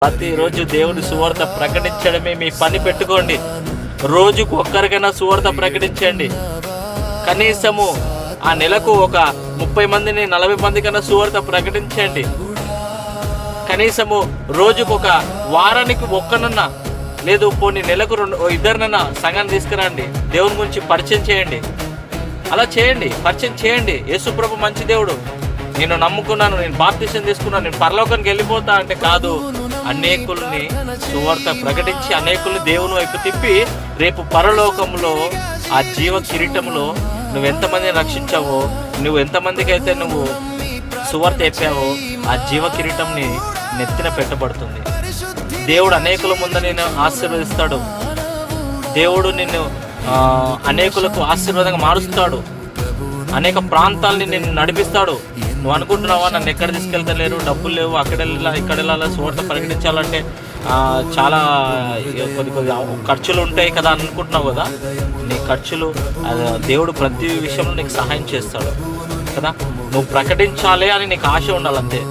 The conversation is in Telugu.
ప్రతిరోజు దేవుని సువార్త ప్రకటించడమే మీ పని పెట్టుకోండి. రోజుకు ఒక్కరికైనా సువార్త ప్రకటించండి. కనీసము ఆ నెలకు ఒక 30 మందిని 40 మందికైనా సువార్త ప్రకటించండి. కనీసము రోజుకు ఒక వారానికి ఒక్కనన్నా లేదు పోనీ నెలకు 2-2 సంఘాన్ని తీసుకురండి. దేవుని గురించి పరిచయం చేయండి. అలా చేయండి, పరిచయం చేయండి. యేసుప్రభు మంచి దేవుడు, నేను నమ్ముకున్నాను, నేను బాప్తిసం తీసుకున్నాను, నేను పరలోకానికి వెళ్ళిపోతా అంటే కాదు. అనేకుల్ని సువార్త ప్రకటించి అనేకుల్ని దేవుని వైపు తిప్పి రేపు పరలోకంలో ఆ జీవ కిరీటంలో నువ్వు ఎంతమందిని రక్షించావో, నువ్వు ఎంతమందికి అయితే నువ్వు సువార్త చెప్పావో ఆ జీవ కిరీటం నీ నెత్తిన పెట్టబడుతుంది. దేవుడు అనేకుల ముందు నిన్ను ఆశీర్వదిస్తాడు. దేవుడు నిన్ను అనేకులకు ఆశీర్వాదంగా మారుస్తాడు. అనేక ప్రాంతాలని నిన్ను నడిపిస్తాడు. నువ్వు అనుకుంటున్నావా నన్ను ఎక్కడ తీసుకెళ్తలేరు, డబ్బులు లేవు, అక్కడ వెళ్ళాలి ఇక్కడ వెళ్ళాలి, సువార్త ప్రకటించాలంటే చాలా కొద్ది ఖర్చులు ఉంటాయి కదా అనుకుంటున్నావు కదా. నీ ఖర్చులు దేవుడు ప్రతి విషయంలో నీకు సహాయం చేస్తాడు కదా. నువ్వు ప్రకటించాలి అని నీకు ఆశ ఉండాలంతే.